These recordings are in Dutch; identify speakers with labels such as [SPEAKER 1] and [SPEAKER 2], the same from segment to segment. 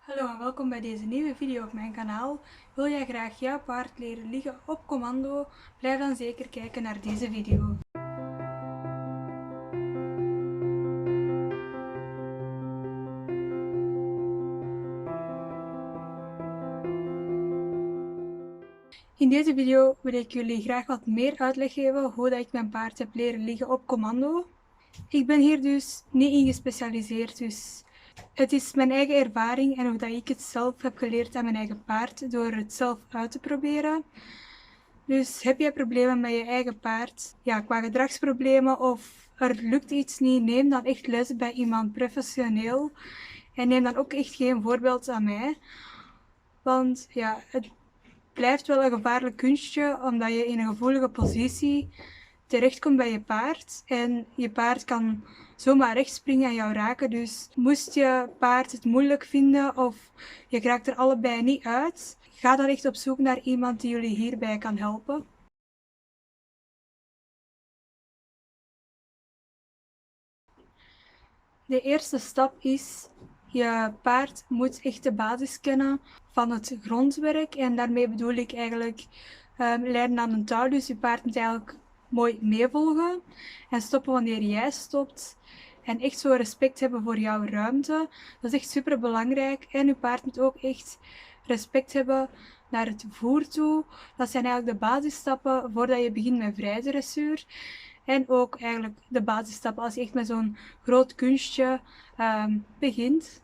[SPEAKER 1] Hallo en welkom bij deze nieuwe video op mijn kanaal. Wil jij graag jouw paard leren liggen op commando? Blijf dan zeker kijken naar deze video. In deze video wil ik jullie graag wat meer uitleg geven hoe dat ik mijn paard heb leren liggen op commando. Ik ben hier dus niet in gespecialiseerd, dus het is mijn eigen ervaring en hoe dat ik het zelf heb geleerd aan mijn eigen paard door het zelf uit te proberen. Dus heb jij problemen met je eigen paard, qua gedragsproblemen of er lukt iets niet, neem dan echt les bij iemand professioneel en neem dan ook echt geen voorbeeld aan mij. Want het blijft wel een gevaarlijk kunstje omdat je in een gevoelige positie terechtkomt bij je paard en je paard kan zomaar recht springen en jou raken. Dus moest je paard het moeilijk vinden of je raakt er allebei niet uit, ga dan echt op zoek naar iemand die jullie hierbij kan helpen. De eerste stap is, je paard moet echt de basis kennen van het grondwerk en daarmee bedoel ik eigenlijk leiden aan een touw. Dus je paard moet eigenlijk mooi meevolgen en stoppen wanneer jij stopt. En echt zo respect hebben voor jouw ruimte. Dat is echt super belangrijk. En je paard moet ook echt respect hebben naar het voer toe. Dat zijn eigenlijk de basisstappen voordat je begint met vrijdressuur. En ook eigenlijk de basisstappen als je echt met zo'n groot kunstje begint.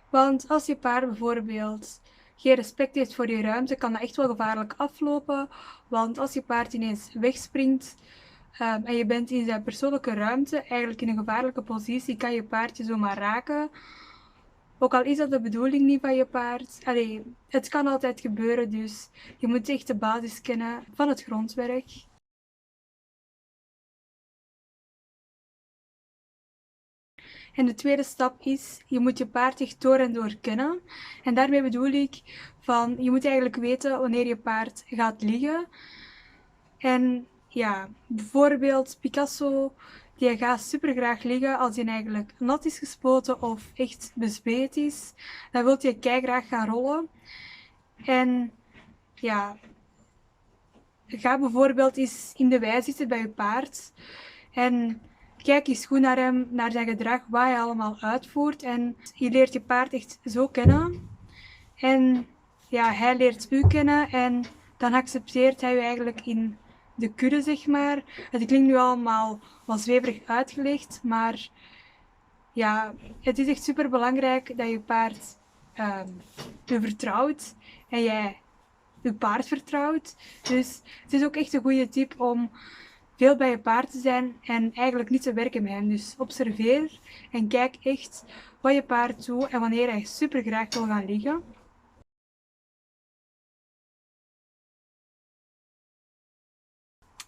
[SPEAKER 1] Want als je paard bijvoorbeeld geen respect heeft voor je ruimte, kan dat echt wel gevaarlijk aflopen. Want als je paard ineens wegspringt en je bent in zijn persoonlijke ruimte, eigenlijk in een gevaarlijke positie, kan je paard je zomaar raken. Ook al is dat de bedoeling niet van je paard. Het kan altijd gebeuren, dus je moet echt de basis kennen van het grondwerk. En de tweede stap is, je moet je paard echt door en door kennen. En daarmee bedoel ik van, je moet eigenlijk weten wanneer je paard gaat liggen. En bijvoorbeeld Picasso, die gaat super graag liggen als hij eigenlijk nat is gespoten of echt bezweet is. Dan wil hij keigraag gaan rollen. En ga bijvoorbeeld eens in de wei zitten bij je paard. En kijk eens goed naar hem, naar zijn gedrag, wat hij allemaal uitvoert. En je leert je paard echt zo kennen. En hij leert u kennen en dan accepteert hij u eigenlijk in de kudde, zeg maar. Het klinkt nu allemaal wat zweverig uitgelegd, maar het is echt super belangrijk dat je paard u vertrouwt en jij je paard vertrouwt. Dus het is ook echt een goede tip om veel bij je paard te zijn en eigenlijk niet te werken met hem. Dus observeer en kijk echt wat je paard doet en wanneer hij super graag wil gaan liggen.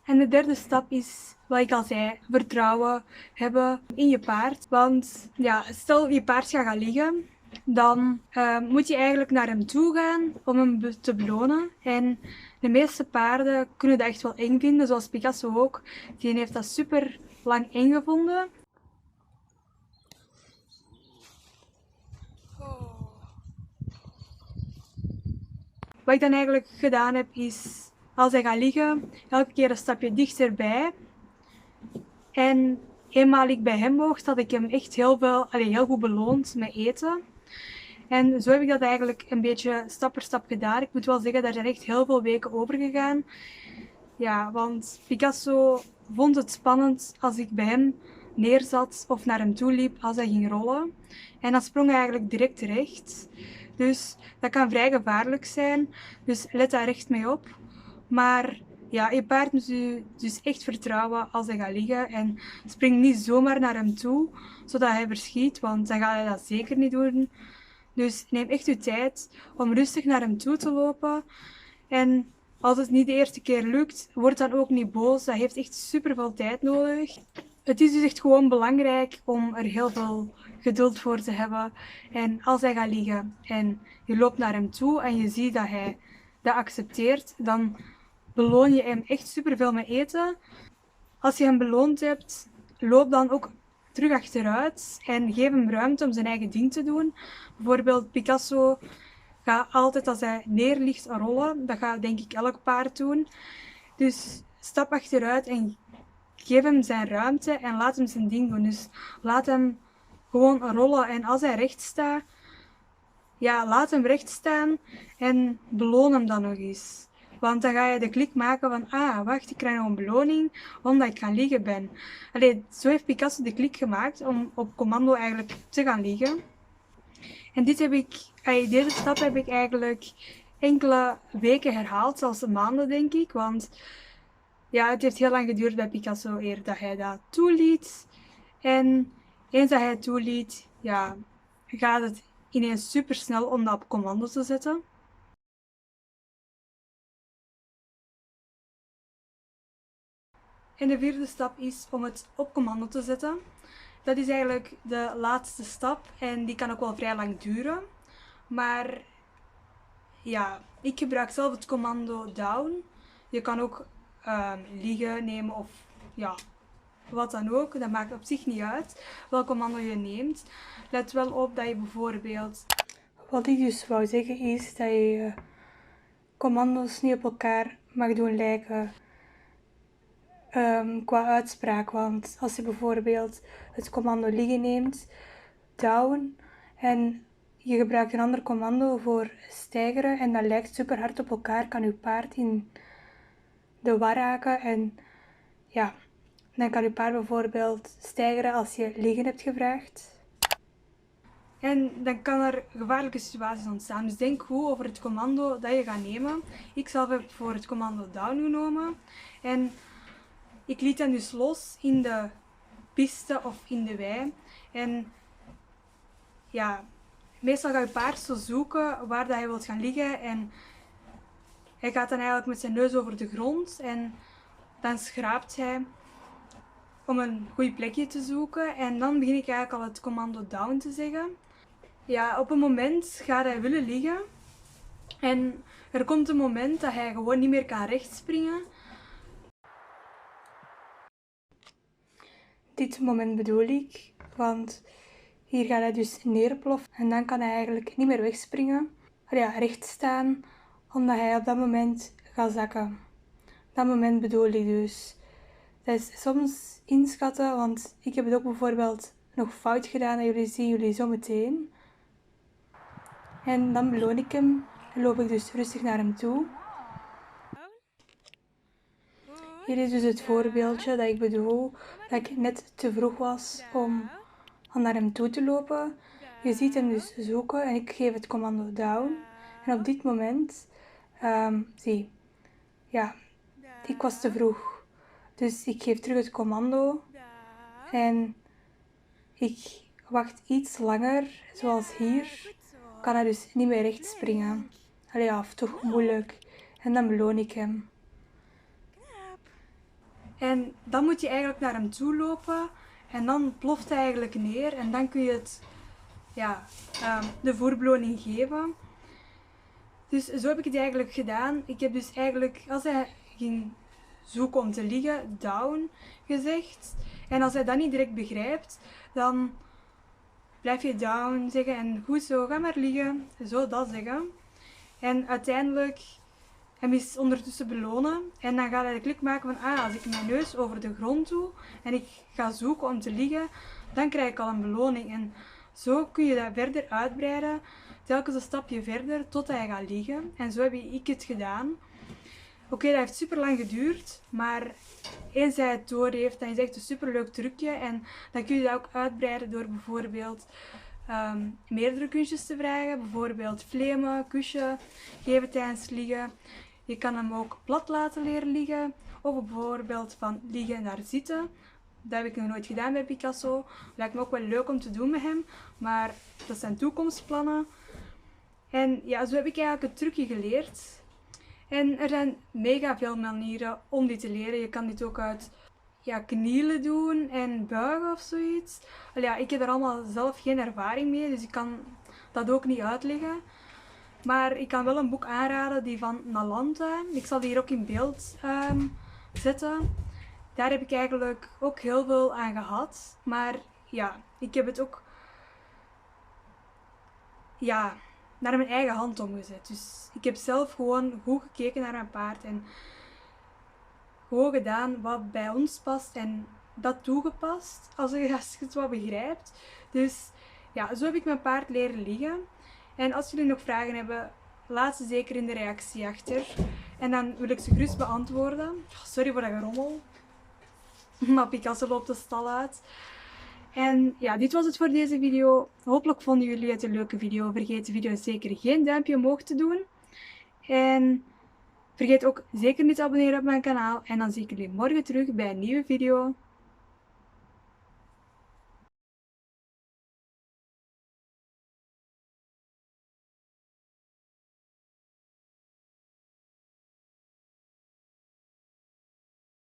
[SPEAKER 1] En de derde stap is, wat ik al zei, vertrouwen hebben in je paard. Want stel je paard gaat gaan liggen, dan moet je eigenlijk naar hem toe gaan om hem te belonen. En de meeste paarden kunnen dat echt wel eng vinden, zoals Picasso ook. Die heeft dat super lang eng gevonden. Wat ik dan eigenlijk gedaan heb, is als hij gaat liggen, elke keer een stapje dichterbij. En eenmaal ik bij hem mocht, had ik hem echt heel goed beloond met eten. En zo heb ik dat eigenlijk een beetje stap per stap gedaan. Ik moet wel zeggen, daar zijn echt heel veel weken over gegaan. Ja, want Picasso vond het spannend als ik bij hem neerzat of naar hem toe liep als hij ging rollen. En dan sprong hij eigenlijk direct terecht. Dus dat kan vrij gevaarlijk zijn. Dus let daar echt mee op. Maar je paard moet u dus echt vertrouwen als hij gaat liggen. En spring niet zomaar naar hem toe, zodat hij verschiet, want dan gaat hij dat zeker niet doen. Dus neem echt uw tijd om rustig naar hem toe te lopen. En als het niet de eerste keer lukt, word dan ook niet boos. Dat heeft echt super veel tijd nodig. Het is dus echt gewoon belangrijk om er heel veel geduld voor te hebben. En als hij gaat liggen en je loopt naar hem toe en je ziet dat hij dat accepteert, dan beloon je hem echt super veel met eten. Als je hem beloond hebt, loop dan ook terug achteruit en geef hem ruimte om zijn eigen ding te doen. Bijvoorbeeld Picasso gaat altijd als hij neerligt rollen. Dat gaat denk ik elk paard doen. Dus stap achteruit en geef hem zijn ruimte en laat hem zijn ding doen. Dus laat hem gewoon rollen. En als hij recht staat, ja, laat hem recht staan en beloon hem dan nog eens. Want dan ga je de klik maken van, ah, wacht, ik krijg nog een beloning omdat ik gaan liggen ben. Allee, zo heeft Picasso de klik gemaakt om op commando eigenlijk te gaan liggen. En deze stap heb ik eigenlijk enkele weken herhaald, zelfs maanden denk ik. Want ja, het heeft heel lang geduurd bij Picasso eer dat hij dat toeliet. En eens dat hij het toeliet, ja, gaat het ineens super snel om dat op commando te zetten. En de vierde stap is om het op commando te zetten. Dat is eigenlijk de laatste stap en die kan ook wel vrij lang duren. Maar ja, ik gebruik zelf het commando down. Je kan ook liggen nemen of ja, wat dan ook. Dat maakt op zich niet uit welk commando je neemt. Let wel op dat je bijvoorbeeld... Wat ik dus wou zeggen is dat je commando's niet op elkaar mag doen lijken qua uitspraak. Want als je bijvoorbeeld het commando liggen neemt, down, en je gebruikt een ander commando voor stijgeren en dat lijkt super hard op elkaar, kan je paard in de war raken. En ja, dan kan je paard bijvoorbeeld stijgeren als je liggen hebt gevraagd. En dan kan er gevaarlijke situaties ontstaan. Dus denk goed over het commando dat je gaat nemen. Ik zelf heb voor het commando down genomen. En ik liet hem dus los in de piste of in de wei. En ja, meestal gaat je paard zo zoeken waar dat hij wilt gaan liggen. En hij gaat dan eigenlijk met zijn neus over de grond. En dan schraapt hij om een goed plekje te zoeken. En dan begin ik eigenlijk al het commando down te zeggen. Ja, op een moment gaat hij willen liggen. En er komt een moment dat hij gewoon niet meer kan rechtspringen. Dit moment bedoel ik, want hier gaat hij dus neerploffen en dan kan hij eigenlijk niet meer wegspringen. Ja, recht staan, omdat hij op dat moment gaat zakken. Dat moment bedoel ik dus. Dat is soms inschatten, want ik heb het ook bijvoorbeeld nog fout gedaan en jullie zien jullie zo meteen. En dan beloon ik hem en loop ik dus rustig naar hem toe. Hier is dus het voorbeeldje dat ik bedoel, dat ik net te vroeg was om naar hem toe te lopen. Je ziet hem dus zoeken en ik geef het commando down. En op dit moment, zie, ja, ik was te vroeg. Dus ik geef terug het commando en ik wacht iets langer, zoals hier. Kan hij dus niet meer recht springen. Allee, ja, of toch moeilijk. En dan beloon ik hem. En dan moet je eigenlijk naar hem toe lopen en dan ploft hij eigenlijk neer en dan kun je het, ja, de voorbeloning geven. Dus zo heb ik het eigenlijk gedaan. Ik heb dus eigenlijk, als hij ging zoeken om te liggen, down gezegd. En als hij dat niet direct begrijpt, dan blijf je down zeggen en goed zo, ga maar liggen. Zo dat zeggen. En uiteindelijk hem is ondertussen belonen en dan gaat hij de klik maken van, als ik mijn neus over de grond doe en ik ga zoeken om te liggen, dan krijg ik al een beloning. En zo kun je dat verder uitbreiden, telkens een stapje verder tot hij gaat liggen. En zo heb ik het gedaan. Oké, dat heeft super lang geduurd, maar eens hij het door heeft, dan is het echt een super leuk trucje. En dan kun je dat ook uitbreiden door bijvoorbeeld meerdere kunstjes te vragen. Bijvoorbeeld flemen, kusje, geven tijdens liggen. Je kan hem ook plat laten leren liggen. Of bijvoorbeeld van liggen naar zitten. Dat heb ik nog nooit gedaan bij Picasso. Lijkt me ook wel leuk om te doen met hem. Maar dat zijn toekomstplannen. En ja, zo heb ik eigenlijk het trucje geleerd. En er zijn mega veel manieren om dit te leren. Je kan dit ook uit knielen doen en buigen of zoiets. Ja, ik heb er allemaal zelf geen ervaring mee, dus ik kan dat ook niet uitleggen. Maar ik kan wel een boek aanraden, die van Nalanda. Ik zal die hier ook in beeld zetten. Daar heb ik eigenlijk ook heel veel aan gehad. Maar ja, ik heb het ook naar mijn eigen hand omgezet. Dus ik heb zelf gewoon goed gekeken naar mijn paard en gewoon gedaan wat bij ons past en dat toegepast, als je het wat begrijpt. Dus ja, zo heb ik mijn paard leren liggen. En als jullie nog vragen hebben, laat ze zeker in de reactie achter. En dan wil ik ze gerust beantwoorden. Sorry voor dat gerommel. Maar Picasso loopt de stal uit. En ja, dit was het voor deze video. Hopelijk vonden jullie het een leuke video. Vergeet de video zeker geen duimpje omhoog te doen. En vergeet ook zeker niet te abonneren op mijn kanaal. En dan zie ik jullie morgen terug bij een nieuwe video.